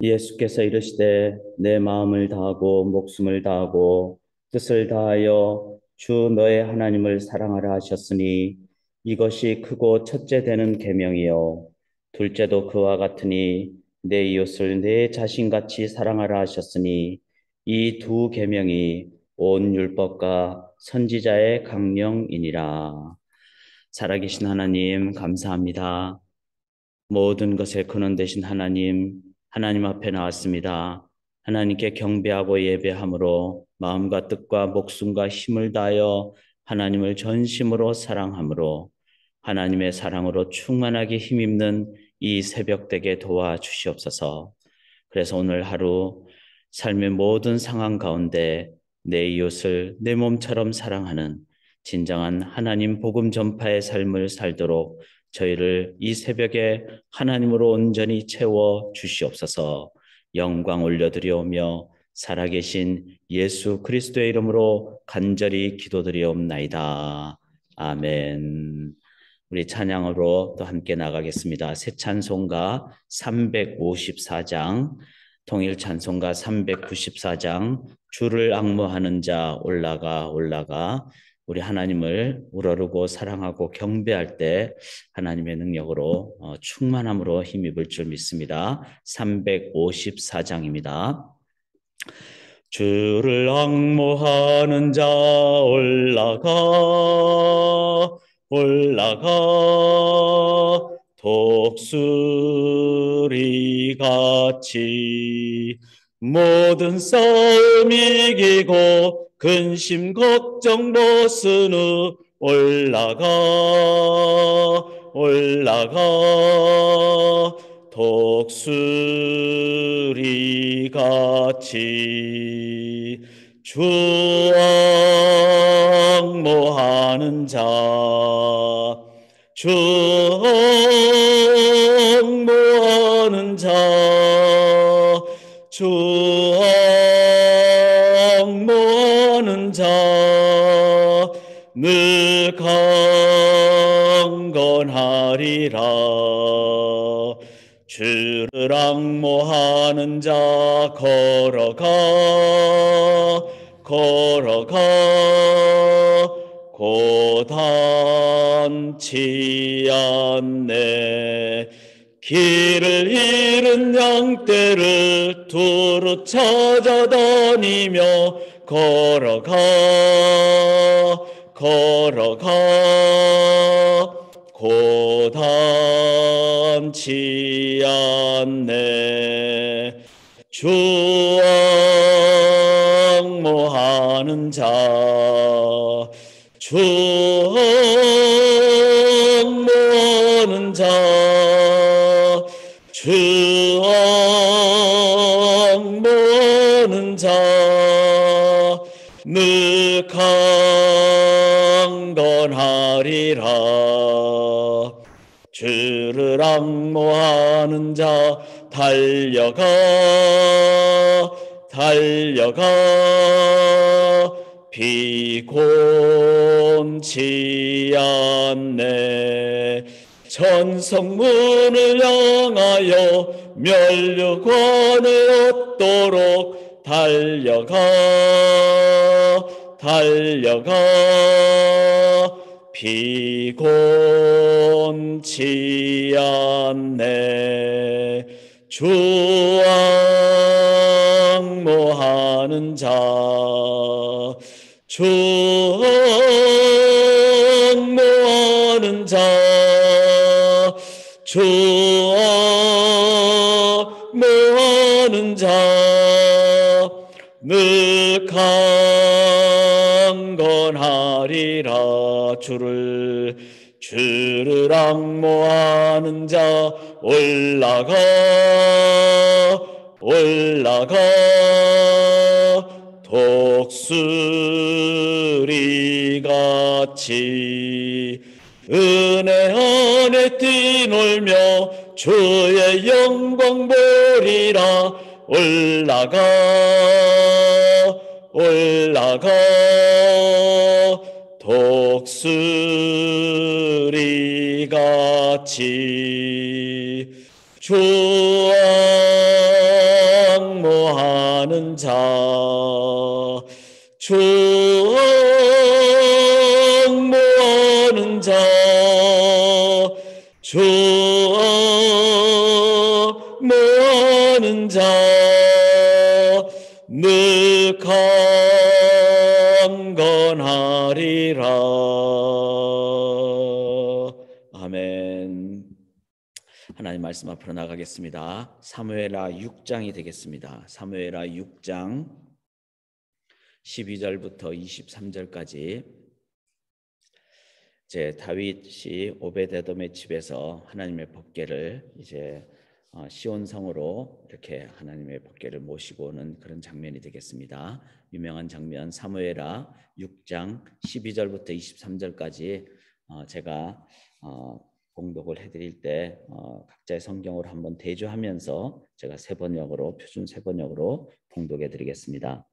예수께서 이르시되 내 마음을 다하고 목숨을 다하고 뜻을 다하여 주 너의 하나님을 사랑하라 하셨으니 이것이 크고 첫째 되는 계명이요 둘째도 그와 같으니 내 이웃을 내 자신같이 사랑하라 하셨으니 이 두 계명이 온 율법과 선지자의 강령이니라. 살아계신 하나님 감사합니다. 모든 것의 근원 되신 하나님 앞에 나왔습니다. 하나님께 경배하고 예배함으로 마음과 뜻과 목숨과 힘을 다하여 하나님을 전심으로 사랑함으로 하나님의 사랑으로 충만하게 힘입는 이 새벽 되게 도와주시옵소서. 그래서 오늘 하루 삶의 모든 상황 가운데 내 이웃을 내 몸처럼 사랑하는 진정한 하나님 복음 전파의 삶을 살도록 저희를 이 새벽에 하나님으로 온전히 채워 주시옵소서. 영광 올려드리오며 살아계신 예수 그리스도의 이름으로 간절히 기도드리옵나이다. 아멘. 우리 찬양으로 또 함께 나가겠습니다. 새 찬송가 354장, 통일 찬송가 394장, 주를 앙모하는 자 올라가 올라가. 우리 하나님을 우러르고 사랑하고 경배할 때 하나님의 능력으로 충만함으로 힘입을 줄 믿습니다. 354장입니다. 주를 앙모하는 자 올라가 올라가 독수리 같이 모든 싸움 이기고 근심 걱정 벗은 후 올라가 올라가 독수리 같이 주 앙모하는 자 주 앙모하는 자주 앙모하는 자 늘 강건하리라. 주를 앙모하는 자 걸어가 걸어가 고단치 않네. 길을 잃은 양떼를 두루 찾아다니며 걸어가 걸어가 고단치 않네. 주 앙모하는 자 주 앙모하는 자 주 앙모하는 자 늘 강건하리라. 주를 앙모하는 자 달려가 달려가 비곤치 않네. 천성문을 향하여 면류관을 얻도록 달려가 달려가 비곤치 않네. 주 앙모하는 자 주 앙모하는 자 주 앙모하는 자 늘 강건하리라. 주를 앙모하는 자 올라가 올라가 독수리 같이 은혜 안에 뛰놀며 주의 영광 보리라. 올라가 올라가 독수리 같이 주 모하는 자 주억 모하는 자 주억 모하는 자 늘 강건하리라. 아멘. 하나님 말씀 앞으로 나가겠습니다. 사무엘하 6장이 되겠습니다. 사무엘하 6장 12절부터 23절까지 이제 다윗이 오베데돔의 집에서 하나님의 법궤를 이제 시온성으로 이렇게 하나님의 법궤를 모시고 오는 그런 장면이 되겠습니다. 유명한 장면 사무엘하 6장 12절부터 23절까지 제가 봉독을 해드릴 때 각자의 성경으로 한번 대조하면서 제가 세번역으로 표준 세번역으로 봉독해드리겠습니다.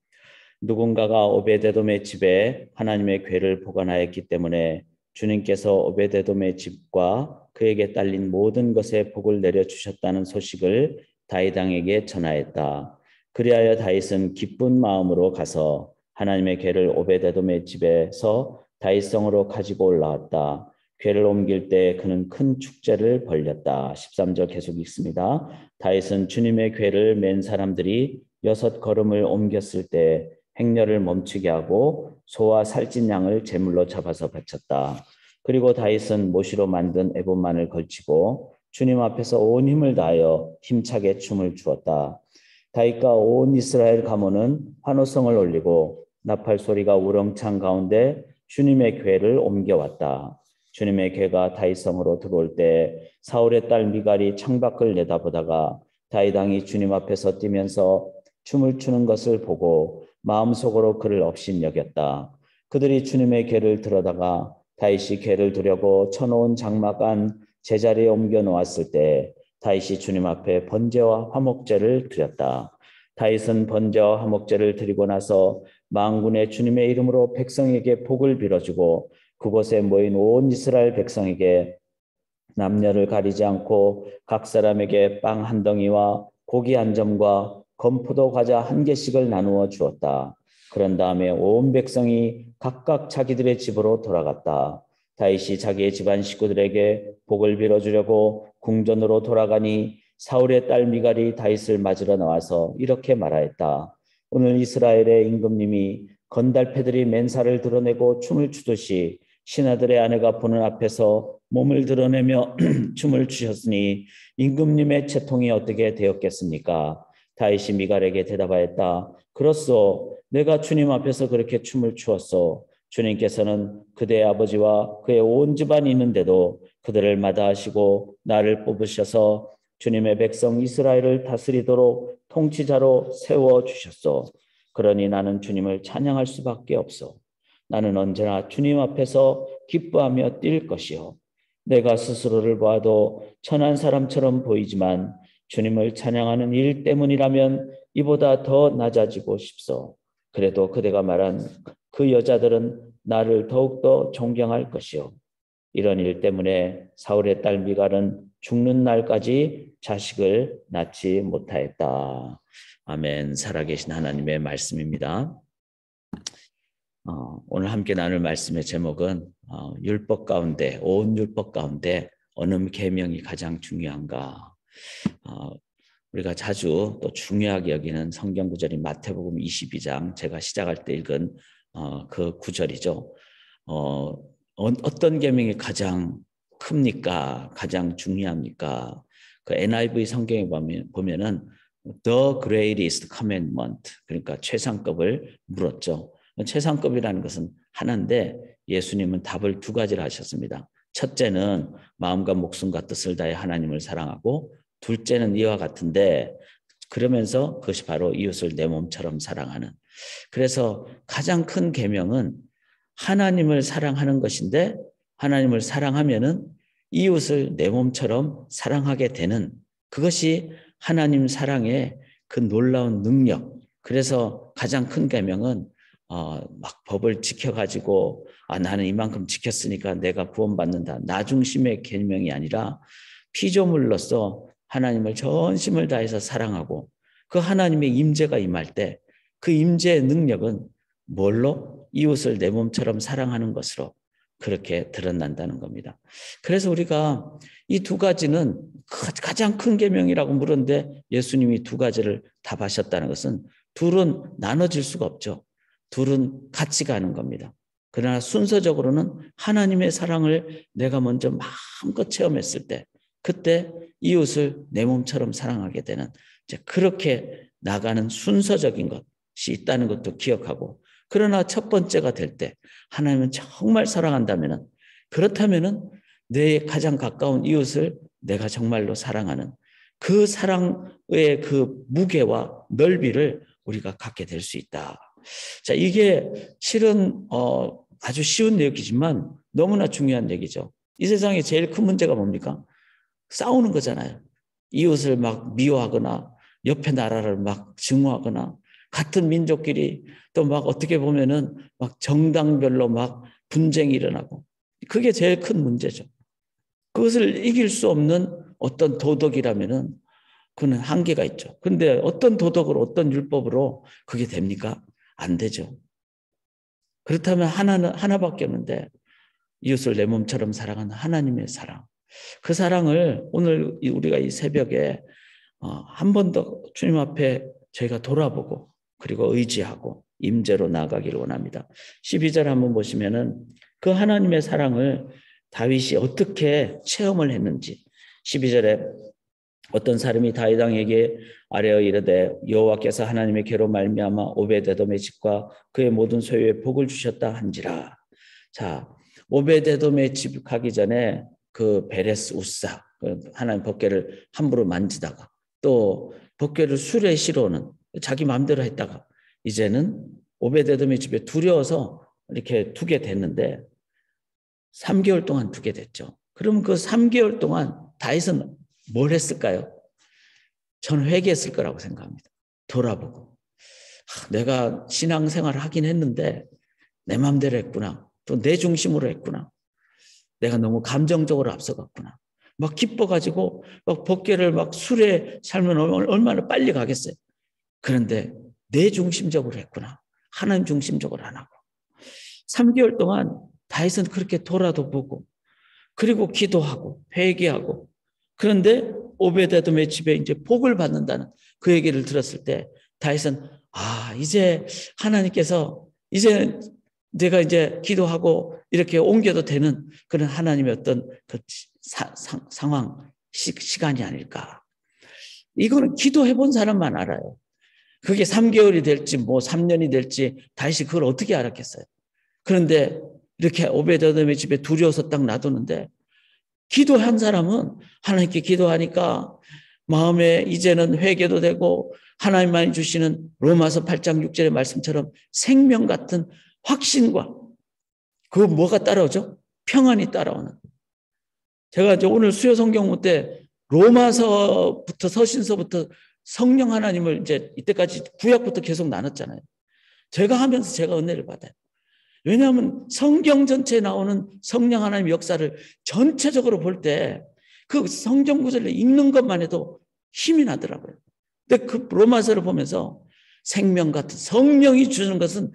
누군가가 오베데돔의 집에 하나님의 궤를 보관하였기 때문에 주님께서 오베데돔의 집과 그에게 딸린 모든 것에 복을 내려주셨다는 소식을 다윗 왕에게 전하였다. 그리하여 다윗은 기쁜 마음으로 가서 하나님의 궤를 오베데돔의 집에서 다윗성으로 가지고 올라왔다. 궤를 옮길 때 그는 큰 축제를 벌였다. 13절 계속 읽습니다. 다윗은 주님의 궤를 맨 사람들이 6걸음을 옮겼을 때 행렬을 멈추게 하고 소와 살찐 양을 제물로 잡아서 바쳤다. 그리고 다윗은 모시로 만든 에봇만을 걸치고 주님 앞에서 온 힘을 다하여 힘차게 춤을 추었다. 다윗과 온 이스라엘 가문은 환호성을 올리고 나팔 소리가 우렁찬 가운데 주님의 궤를 옮겨왔다. 주님의 궤가 다윗성으로 들어올 때 사울의 딸 미갈이 창밖을 내다보다가 다윗 왕이 주님 앞에서 뛰면서 춤을 추는 것을 보고 마음속으로 그를 업신여겼다. 그들이 주님의 궤를 들어다가 다윗이 궤를 두려고 쳐놓은 장막 안 제자리에 옮겨 놓았을 때 다윗이 주님 앞에 번제와 화목제를 드렸다. 다윗은 번제와 화목제를 드리고 나서 만군의 주님의 이름으로 백성에게 복을 빌어주고 그곳에 모인 온 이스라엘 백성에게 남녀를 가리지 않고 각 사람에게 빵 한 덩이와 고기 한 점과 건포도 과자 한 개씩을 나누어 주었다. 그런 다음에 온 백성이 각각 자기들의 집으로 돌아갔다. 다윗이 자기의 집안 식구들에게 복을 빌어주려고 궁전으로 돌아가니 사울의 딸 미갈이 다윗을 맞으러 나와서 이렇게 말하였다. 오늘 이스라엘의 임금님이 건달패들이 맨살을 드러내고 춤을 추듯이 신하들의 아내가 보는 앞에서 몸을 드러내며 춤을 추셨으니 임금님의 채통이 어떻게 되었겠습니까? 다윗이 미갈에게 대답하였다. 그렇소. 내가 주님 앞에서 그렇게 춤을 추었소. 주님께서는 그대의 아버지와 그의 온 집안이 있는데도 그들을 마다하시고 나를 뽑으셔서 주님의 백성 이스라엘을 다스리도록 통치자로 세워주셨소. 그러니 나는 주님을 찬양할 수밖에 없소. 나는 언제나 주님 앞에서 기뻐하며 뛸 것이요. 내가 스스로를 보아도 천한 사람처럼 보이지만 주님을 찬양하는 일 때문이라면 이보다 더 낮아지고 싶소. 그래도 그대가 말한 그 여자들은 나를 더욱더 존경할 것이요. 이런 일 때문에 사울의 딸 미갈은 죽는 날까지 자식을 낳지 못하였다. 아멘. 살아계신 하나님의 말씀입니다. 오늘 함께 나눌 말씀의 제목은 율법 가운데, 온 율법 가운데 어느 계명이 가장 중요한가. 우리가 자주 또 중요하게 여기는 성경 구절인 마태복음 22장, 제가 시작할 때 읽은 그 구절이죠. 어떤 계명이 가장 큽니까? 가장 중요합니까? 그 NIV 성경에 보면은 The greatest commandment, 그러니까 최상급을 물었죠. 최상급이라는 것은 하나인데 예수님은 답을 두 가지를 하셨습니다. 첫째는 마음과 목숨과 뜻을 다해 하나님을 사랑하고, 둘째는 이와 같은데, 그러면서 그것이 바로 이웃을 내 몸처럼 사랑하는. 그래서 가장 큰 계명은 하나님을 사랑하는 것인데, 하나님을 사랑하면은 이웃을 내 몸처럼 사랑하게 되는, 그것이 하나님 사랑의 그 놀라운 능력. 그래서 가장 큰 계명은 막 법을 지켜가지고 나는 이만큼 지켰으니까 내가 구원받는다, 나 중심의 계명이 아니라 피조물로서 하나님을 전심을 다해서 사랑하고 그 하나님의 임재가 임할 때 그 임재의 능력은 뭘로? 이웃을 내 몸처럼 사랑하는 것으로 그렇게 드러난다는 겁니다. 그래서 우리가 이 두 가지는 가장 큰 계명이라고 물었는데 예수님이 두 가지를 답하셨다는 것은 둘은 나눠질 수가 없죠. 둘은 같이 가는 겁니다. 그러나 순서적으로는 하나님의 사랑을 내가 먼저 마음껏 체험했을 때 그때 이웃을 내 몸처럼 사랑하게 되는 이제 그렇게 나가는 순서적인 것이 있다는 것도 기억하고 그러나 첫 번째가 될 때 하나님은 정말 사랑한다면 그렇다면 내 가장 가까운 이웃을 내가 정말로 사랑하는 그 사랑의 그 무게와 넓이를 우리가 갖게 될 수 있다. 자, 이게 실은 아주 쉬운 얘기지만 너무나 중요한 얘기죠. 이 세상에 제일 큰 문제가 뭡니까? 싸우는 거잖아요. 이웃을 막 미워하거나 옆에 나라를 막 증오하거나 같은 민족끼리 또 막 어떻게 보면은 막 정당별로 막 분쟁이 일어나고 그게 제일 큰 문제죠. 그것을 이길 수 없는 어떤 도덕이라면은 그는 한계가 있죠. 그런데 어떤 도덕으로 어떤 율법으로 그게 됩니까? 안 되죠. 그렇다면 하나밖에 없는데 이웃을 내 몸처럼 사랑하는 하나님의 사랑. 그 사랑을 오늘 우리가 이 새벽에 한 번 더 주님 앞에 저희가 돌아보고 그리고 의지하고 임재로 나아가기를 원합니다. 12절 한번 보시면은 그 하나님의 사랑을 다윗이 어떻게 체험을 했는지 12절에 어떤 사람이 다윗 왕에게 아뢰어 이르되 여호와께서 하나님의 계로 말미암아 오베데돔의 집과 그의 모든 소유에 복을 주셨다 한지라. 자, 오베데돔의 집 가기 전에 그 베레스 우사 하나님 법궤를 함부로 만지다가 또 법궤를 수레에 실어오는 자기 마음대로 했다가 이제는 오베데돔의 집에 두려워서 이렇게 두게 됐는데 3개월 동안 두게 됐죠. 그럼 그 3개월 동안 다윗은 뭘 했을까요? 저는 회개했을 거라고 생각합니다. 돌아보고 내가 신앙생활을 하긴 했는데 내 마음대로 했구나. 또 내 중심으로 했구나. 내가 너무 감정적으로 앞서갔구나. 막 기뻐가지고 막 법궤를 막 술에 살면 얼마나 빨리 가겠어요. 그런데 내 중심적으로 했구나. 하나님 중심적으로 안 하고. 3개월 동안 다윗은 그렇게 돌아도 보고 그리고 기도하고 회개하고 그런데 오베데돔의 집에 이제 복을 받는다는 그 얘기를 들었을 때 다윗은 이제 하나님께서 이제 내가 이제 기도하고 이렇게 옮겨도 되는 그런 하나님의 어떤 그 상황 시간이 아닐까. 이거는 기도해 본 사람만 알아요. 그게 3개월이 될지 뭐 3년이 될지 다윗이 그걸 어떻게 알았겠어요. 그런데 이렇게 오베데돔의 집에 두려워서 딱 놔두는데 기도한 사람은 하나님께 기도하니까 마음에 이제는 회개도 되고 하나님만이 주시는 로마서 8장 6절의 말씀처럼 생명 같은 확신과 그 뭐가 따라오죠? 평안이 따라오는. 제가 이제 오늘 수요 성경문 때 로마서부터 서신서부터 성령 하나님을 이제 이때까지 구약부터 계속 나눴잖아요. 제가 하면서 제가 은혜를 받아요. 왜냐하면 성경 전체에 나오는 성령 하나님의 역사를 전체적으로 볼 때 그 성경 구절을 읽는 것만 해도 힘이 나더라고요. 근데 그 로마서를 보면서 생명 같은 성령이 주는 것은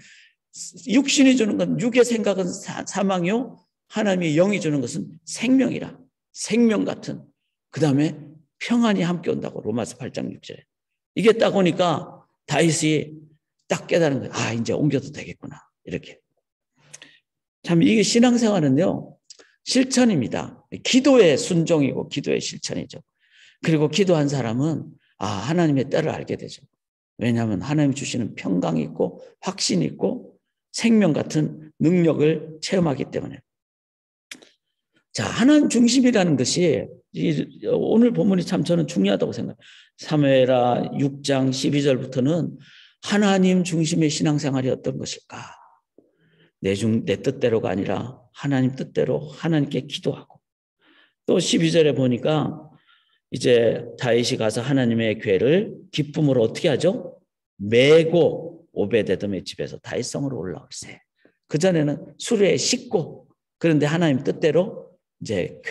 육신이 주는 건 육의 생각은 사망이요 하나님의 영이 주는 것은 생명이라. 생명 같은 그 다음에 평안이 함께 온다고 로마서 8장 6절에. 이게 딱 오니까 다윗이 딱 깨달은 거예요. 이제 옮겨도 되겠구나. 이렇게. 참 이게 신앙생활은요. 실천입니다. 기도의 순종이고 기도의 실천이죠. 그리고 기도한 사람은 하나님의 때를 알게 되죠. 왜냐하면 하나님 주시는 평강이 있고 확신이 있고 생명 같은 능력을 체험하기 때문에. 자, 하나님 중심이라는 것이 오늘 본문이 참 저는 중요하다고 생각해요. 사무엘하 6장 12절부터는 하나님 중심의 신앙생활이 어떤 것일까? 내 뜻대로가 아니라 하나님 뜻대로 하나님께 기도하고 또 12절에 보니까 이제 다윗이 가서 하나님의 궤를 기쁨으로 어떻게 하죠? 메고 오베데돔의 집에서 다윗성으로 올라올세. 그전에는 수레에 싣고 그런데 하나님 뜻대로 이제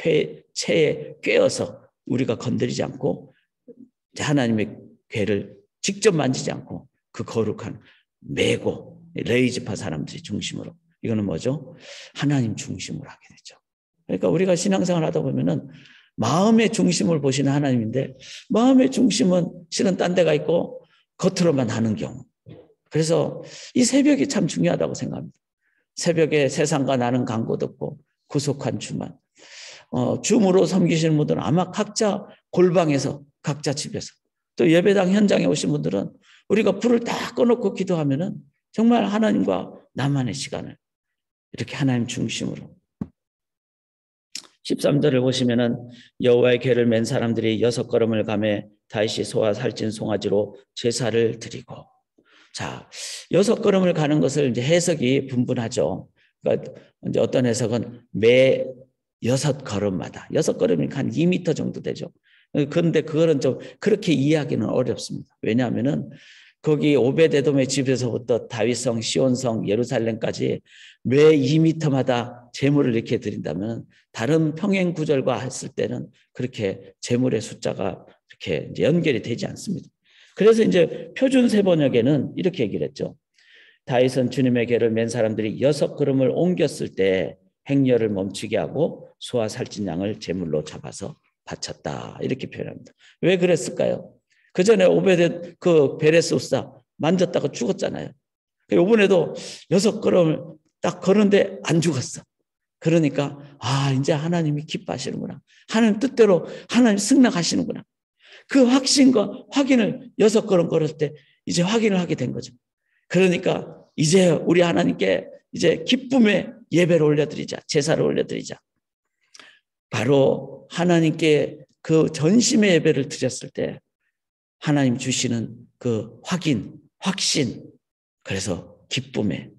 채에 꿰어서 우리가 건드리지 않고 하나님의 궤를 직접 만지지 않고 그 거룩한 메고 레이지파 사람들이 중심으로. 이거는 뭐죠? 하나님 중심으로 하게 되죠. 그러니까 우리가 신앙생활 하다 보면은 마음의 중심을 보시는 하나님인데 마음의 중심은 실은 딴 데가 있고 겉으로만 하는 경우. 그래서 이 새벽이 참 중요하다고 생각합니다. 새벽에 세상과 나는 간고 듣고 구속한 주만. 줌으로 섬기시는 분들은 아마 각자 골방에서 각자 집에서 또 예배당 현장에 오신 분들은 우리가 불을 다 꺼놓고 기도하면은 정말 하나님과 나만의 시간을 이렇게 하나님 중심으로. 13절을 보시면은 여호와의 궤를 맨 사람들이 6걸음을 가매 다윗이 소와 살찐 송아지로 제사를 드리고. 자, 6걸음을 가는 것을 이제 해석이 분분하죠. 그러니까 이제 어떤 해석은 매 6걸음마다 6걸음이니까 한 2m 정도 되죠. 그런데 그거는 좀 그렇게 이해하기는 어렵습니다. 왜냐하면은 거기 오베데돔의 집에서부터 다윗성, 시온성, 예루살렘까지 매 2m마다 제물을 이렇게 드린다면 다른 평행 구절과 했을 때는 그렇게 제물의 숫자가 이렇게 이제 연결이 되지 않습니다. 그래서 이제 표준 세번역에는 이렇게 얘기를 했죠. 다윗은 주님의 궤를 맨 사람들이 6걸음을 옮겼을 때 행렬을 멈추게 하고 소와 살찐 양을 제물로 잡아서 바쳤다. 이렇게 표현합니다. 왜 그랬을까요? 그 전에 오베데 그 베레스 우사 만졌다가 죽었잖아요. 이번에도 6걸음을 딱 걸었는데 안 죽었어. 그러니까 이제 하나님이 기뻐하시는구나. 하나님 뜻대로 하나님 승낙하시는구나. 그 확신과 확인을 6걸음 걸을 때 이제 확인을 하게 된 거죠. 그러니까 이제 우리 하나님께 이제 기쁨의 예배를 올려드리자. 제사를 올려드리자. 바로 하나님께 그 전심의 예배를 드렸을 때 하나님 주시는 그 확인, 확신, 그래서 기쁨에.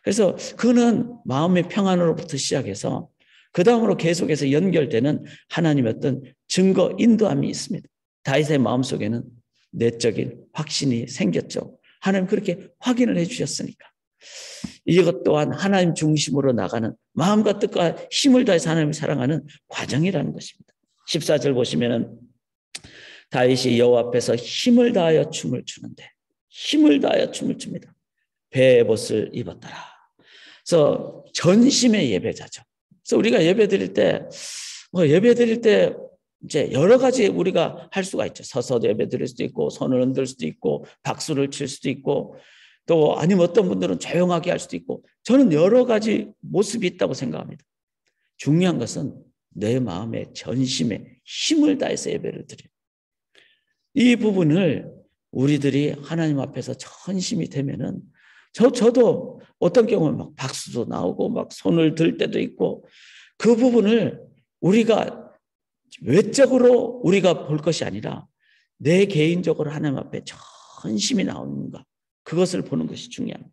그래서 그는 마음의 평안으로부터 시작해서 그 다음으로 계속해서 연결되는 하나님의 어떤 증거, 인도함이 있습니다. 다윗의 마음속에는 내적인 확신이 생겼죠. 하나님 그렇게 확인을 해 주셨으니까. 이것 또한 하나님 중심으로 나가는 마음과 뜻과 힘을 다해서 하나님을 사랑하는 과정이라는 것입니다. 14절 보시면은 다윗이 여호와 앞에서 힘을 다하여 춤을 추는데 힘을 다하여 춤을 춥니다. 배의 옷을 입었더라. 그래서 전심의 예배자죠. 그래서 우리가 예배 드릴 때 이제 여러 가지 우리가 할 수가 있죠. 서서 예배 드릴 수도 있고 손을 흔들 수도 있고 박수를 칠 수도 있고 또 아니면 어떤 분들은 조용하게 할 수도 있고 저는 여러 가지 모습이 있다고 생각합니다. 중요한 것은 내 마음의 전심에 힘을 다해서 예배를 드려요. 이 부분을 우리들이 하나님 앞에서 전심이 되면은 저도 어떤 경우는 막 박수도 나오고 막 손을 들 때도 있고 그 부분을 우리가 외적으로 우리가 볼 것이 아니라 내 개인적으로 하나님 앞에 전심이 나오는가 그것을 보는 것이 중요합니다.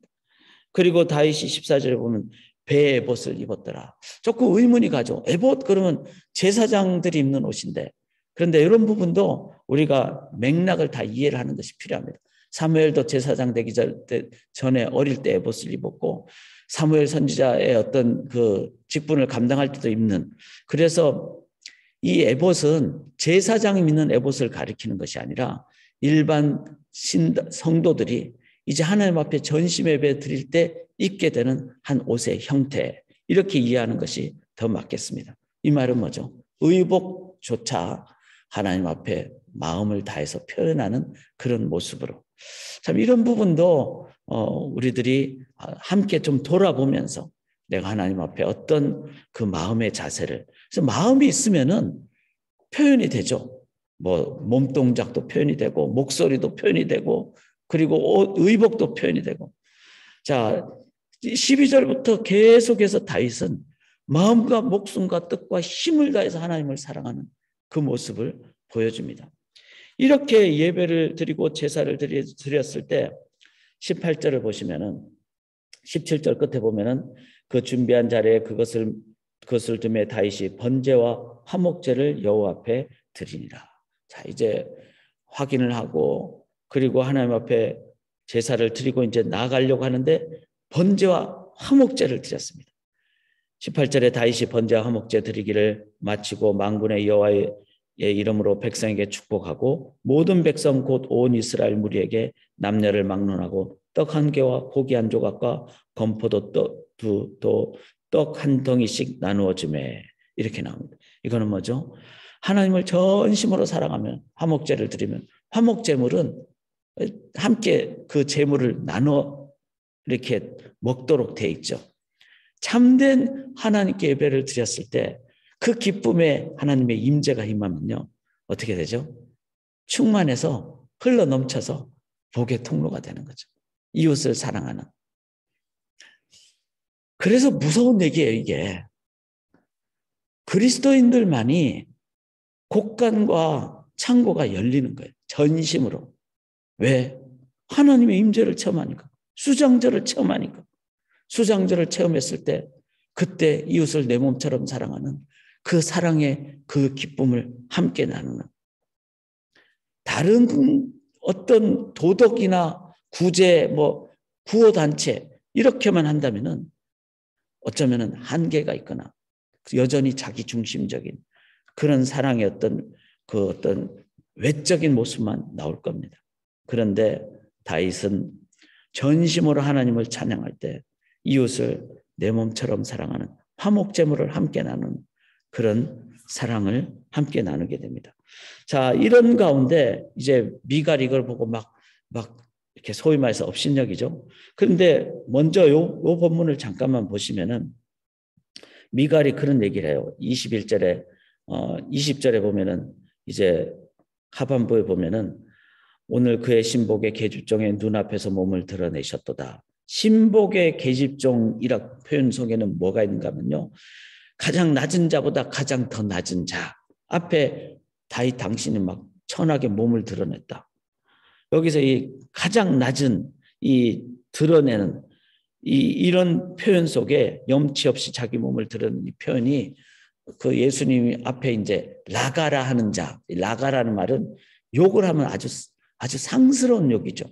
그리고 다윗이 14절에 보면 배의 에봇을 입었더라. 조금 의문이 가죠. 에봇 그러면 제사장들이 입는 옷인데 그런데 이런 부분도 우리가 맥락을 다 이해를 하는 것이 필요합니다. 사무엘도 제사장 되기 전에 어릴 때 에봇을 입었고 사무엘 선지자의 어떤 그 직분을 감당할 때도 입는 그래서 이 에봇은 제사장이 입는 에봇을 가리키는 것이 아니라 일반 성도들이 이제 하나님 앞에 전심 예배 드릴 때 입게 되는 한 옷의 형태 이렇게 이해하는 것이 더 맞겠습니다. 이 말은 뭐죠? 의복조차 하나님 앞에 마음을 다해서 표현하는 그런 모습으로 참 이런 부분도 우리들이 함께 좀 돌아보면서 내가 하나님 앞에 어떤 그 마음의 자세를 그래서 마음이 있으면은 표현이 되죠. 뭐 몸동작도 표현이 되고 목소리도 표현이 되고 그리고 의복도 표현이 되고 자 12절부터 계속해서 다윗은 마음과 목숨과 뜻과 힘을 다해서 하나님을 사랑하는 그 모습을 보여줍니다. 이렇게 예배를 드리고 제사를 드렸을 때 18절을 보시면은 17절 끝에 보면은 그 준비한 자리에 그것을 두매 다윗이 번제와 화목제를 여호와 앞에 드리니라. 자 이제 확인을 하고 그리고 하나님 앞에 제사를 드리고 이제 나아가려고 하는데 번제와 화목제를 드렸습니다. 18절에 다윗이 번제와 화목제 드리기를 마치고 만군의 여호와의 이름으로 백성에게 축복하고 모든 백성 곧 온 이스라엘 무리에게 남녀를 막론하고 떡 한 개와 고기 한 조각과 건포도 떡 한 덩이씩 나누어 주매. 이렇게 나옵니다. 이거는 뭐죠? 하나님을 전심으로 사랑하면 화목제를 드리면 화목제물은 함께 그 제물을 나눠 이렇게 먹도록 돼 있죠. 참된 하나님께 예배를 드렸을 때 그 기쁨에 하나님의 임재가 임하면요. 어떻게 되죠? 충만해서 흘러 넘쳐서 복의 통로가 되는 거죠. 이웃을 사랑하는. 그래서 무서운 얘기예요, 이게. 그리스도인들만이 곡간과 창고가 열리는 거예요. 전심으로. 왜? 하나님의 임재를 체험하니까. 수장절을 체험하니까. 수장절을 체험했을 때 그때 이웃을 내 몸처럼 사랑하는 그 사랑의 그 기쁨을 함께 나누는. 다른 어떤 도덕이나 구제, 구호단체 이렇게만 한다면은 어쩌면은 한계가 있거나 여전히 자기 중심적인 그런 사랑의 어떤 외적인 모습만 나올 겁니다. 그런데 다윗은 전심으로 하나님을 찬양할 때 이웃을 내 몸처럼 사랑하는 화목제물을 함께 나누는 그런 사랑을 함께 나누게 됩니다. 자, 이런 가운데 이제 미갈이 이걸 보고 막 이렇게 소위 말해서 업신여기죠. 그런데 먼저 요 본문을 잠깐만 보시면은 미갈이 그런 얘기를 해요. 21절에 20절에 보면은 이제 하반부에 보면은 오늘 그의 신복의 계집종의 눈앞에서 몸을 드러내셨도다. 신복의 계집종이라 표현 속에는 뭐가 있는가 하면요. 가장 낮은 자보다 가장 더 낮은 자 앞에 다윗 당신이 막 천하게 몸을 드러냈다. 여기서 이 가장 낮은 이 드러내는 이런 표현 속에 염치 없이 자기 몸을 드러내는 이 표현이 그 예수님이 앞에 이제 라가라 하는 자, 라가라는 말은 욕을 하면 아주 상스러운 욕이죠.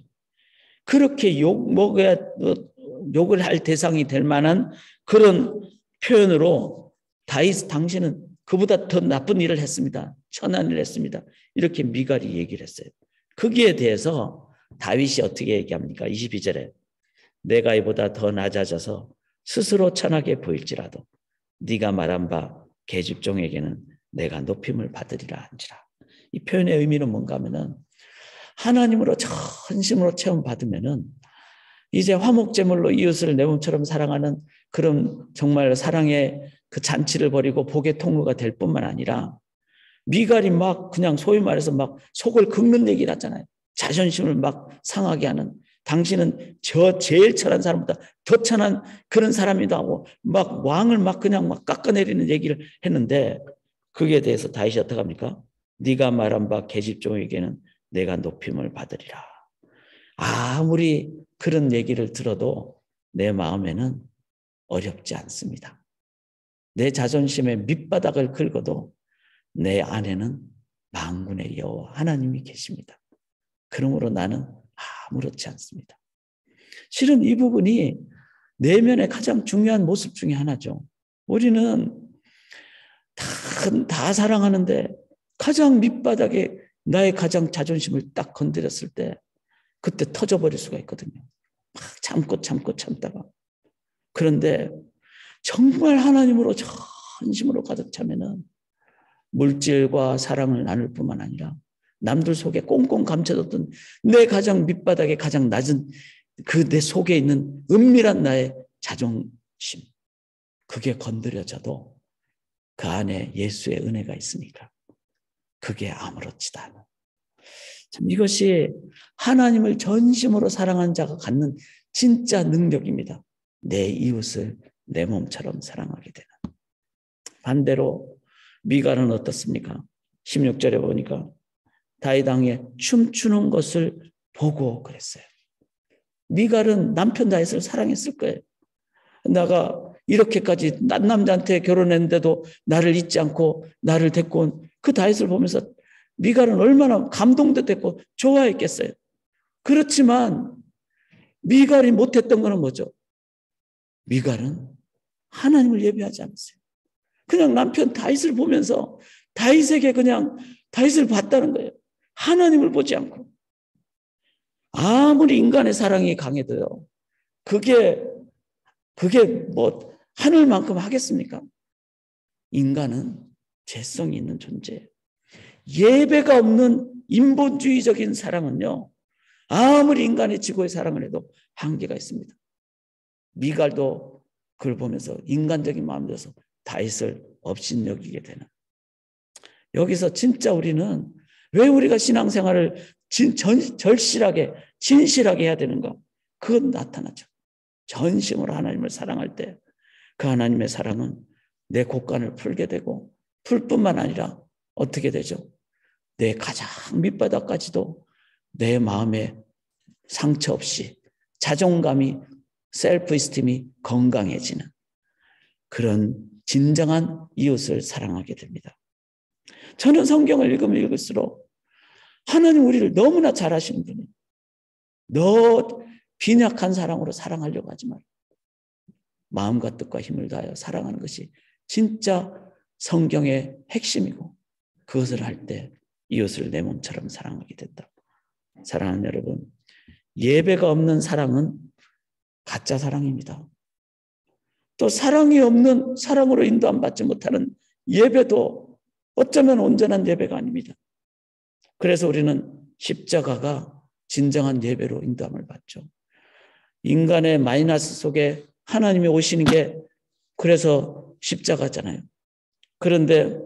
그렇게 욕을 할 대상이 될 만한 그런 표현으로 다윗 당신은 그보다 더 나쁜 일을 했습니다. 천한 일을 했습니다. 이렇게 미갈이 얘기를 했어요. 거기에 대해서 다윗이 어떻게 얘기합니까? 22절에 내가 이보다 더 낮아져서 스스로 천하게 보일지라도 네가 말한 바 계집종에게는 내가 높임을 받으리라 한지라. 이 표현의 의미는 뭔가 하면은 하나님으로 전심으로 체험받으면은 이제 화목제물로 이웃을 내 몸처럼 사랑하는 그런 정말 사랑의 그 잔치를 벌이고 복의 통로가 될 뿐만 아니라 미갈이 막 그냥 소위 말해서 막 속을 긁는 얘기를 하잖아요. 자존심을 막 상하게 하는 당신은 저 제일 천한 사람보다 더 천한 그런 사람이다 하고 막 왕을 막 그냥 막 깎아내리는 얘기를 했는데 거기에 대해서 다윗이 어떻게 합니까? 네가 말한 바 계집종에게는 내가 높임을 받으리라. 아무리 그런 얘기를 들어도 내 마음에는 어렵지 않습니다. 내 자존심의 밑바닥을 긁어도 내 안에는 만군의 여호와 하나님이 계십니다. 그러므로 나는 아무렇지 않습니다. 실은 이 부분이 내면의 가장 중요한 모습 중에 하나죠. 우리는 다 사랑하는데 가장 밑바닥에 나의 가장 자존심을 딱 건드렸을 때 그때 터져버릴 수가 있거든요. 막 참다가. 그런데 정말 하나님으로 전심으로 가득 차면은 물질과 사랑을 나눌 뿐만 아니라 남들 속에 꽁꽁 감춰뒀던 내 가장 밑바닥에 가장 낮은 그 내 속에 있는 은밀한 나의 자존심, 그게 건드려져도 그 안에 예수의 은혜가 있으니까 그게 아무렇지도 않아. 참 이것이 하나님을 전심으로 사랑한 자가 갖는 진짜 능력입니다. 내 이웃을 내 몸처럼 사랑하게 되는. 반대로 미갈은 어떻습니까? 16절에 보니까 다윗 왕이 춤추는 것을 보고 그랬어요. 미갈은 남편 다윗을 사랑했을 거예요. 내가 이렇게까지 난 남자한테 결혼했는데도 나를 잊지 않고 나를 데리고 온 그 다윗을 보면서 미갈은 얼마나 감동도 됐고 좋아했겠어요. 그렇지만 미갈이 못했던 것은 뭐죠? 미갈은 하나님을 예배하지 않았어요. 그냥 남편 다윗을 보면서 다윗에게 그냥 다윗을 봤다는 거예요. 하나님을 보지 않고. 아무리 인간의 사랑이 강해도요, 그게 뭐 하늘만큼 하겠습니까? 인간은 죄성이 있는 존재예요. 예배가 없는 인본주의적인 사랑은요, 아무리 인간의 지고의 사랑을 해도 한계가 있습니다. 미갈도 그걸 보면서 인간적인 마음이 들어서 다윗을 업신여기게 되는. 여기서 진짜 우리는 왜 우리가 신앙생활을 절실하게 진실하게 해야 되는가? 그건 나타나죠. 전심으로 하나님을 사랑할 때 그 하나님의 사랑은 내 곳간을 풀게 되고, 풀 뿐만 아니라 어떻게 되죠? 내 가장 밑바닥까지도 내 마음에 상처 없이 자존감이, 셀프 이스팀이 건강해지는 그런 진정한 이웃을 사랑하게 됩니다. 저는 성경을 읽으면 읽을수록 하나님 우리를 너무나 잘하시는 분이에요. 너 빈약한 사랑으로 사랑하려고 하지 말고 마음과 뜻과 힘을 다하여 사랑하는 것이 진짜 성경의 핵심이고, 그것을 할 때 이웃을 내 몸처럼 사랑하게 된다. 사랑하는 여러분, 예배가 없는 사랑은 가짜 사랑입니다. 또 사랑이 없는, 사랑으로 인도함 받지 못하는 예배도 어쩌면 온전한 예배가 아닙니다. 그래서 우리는 십자가가 진정한 예배로 인도함을 받죠. 인간의 마이너스 속에 하나님이 오시는 게 그래서 십자가잖아요. 그런데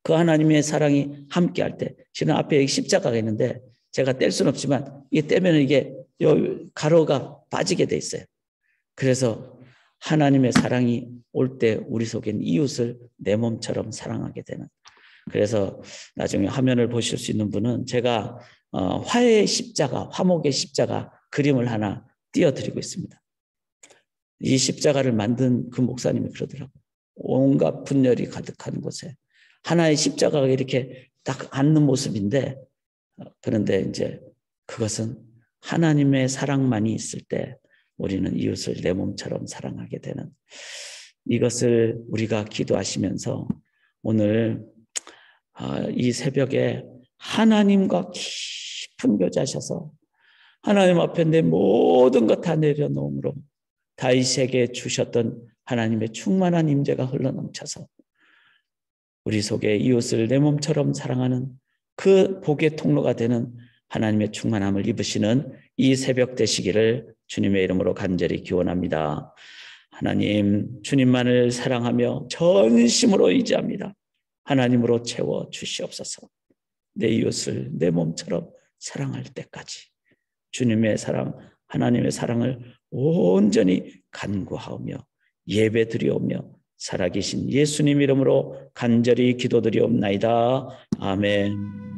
그 하나님의 사랑이 함께할 때, 지금 앞에 십자가가 있는데 제가 뗄 수는 없지만 이게 떼면 이게 가로가 빠지게 돼 있어요. 그래서 하나님의 사랑이 올 때 우리 속엔 이웃을 내 몸처럼 사랑하게 되는. 그래서 나중에 화면을 보실 수 있는 분은 제가 화해의 십자가, 화목의 십자가 그림을 하나 띄워드리고 있습니다. 이 십자가를 만든 그 목사님이 그러더라고요. 온갖 분열이 가득한 곳에 하나의 십자가가 이렇게 딱 앉는 모습인데, 그런데 이제 그것은 하나님의 사랑만이 있을 때 우리는 이웃을 내 몸처럼 사랑하게 되는, 이것을 우리가 기도하시면서 오늘 이 새벽에 하나님과 깊은 교제하셔서 하나님 앞에 내 모든 것 다 내려놓음으로 다윗에게 주셨던 하나님의 충만한 임재가 흘러넘쳐서 우리 속에 이웃을 내 몸처럼 사랑하는 그 복의 통로가 되는 하나님의 충만함을 입으시는 이 새벽 되시기를 주님의 이름으로 간절히 기원합니다. 하나님, 주님만을 사랑하며 전심으로 의지합니다. 하나님으로 채워 주시옵소서. 내 이웃을 내 몸처럼 사랑할 때까지 주님의 사랑, 하나님의 사랑을 온전히 간구하며 예배드리오며 살아계신 예수님 이름으로 간절히 기도드리옵나이다. 아멘.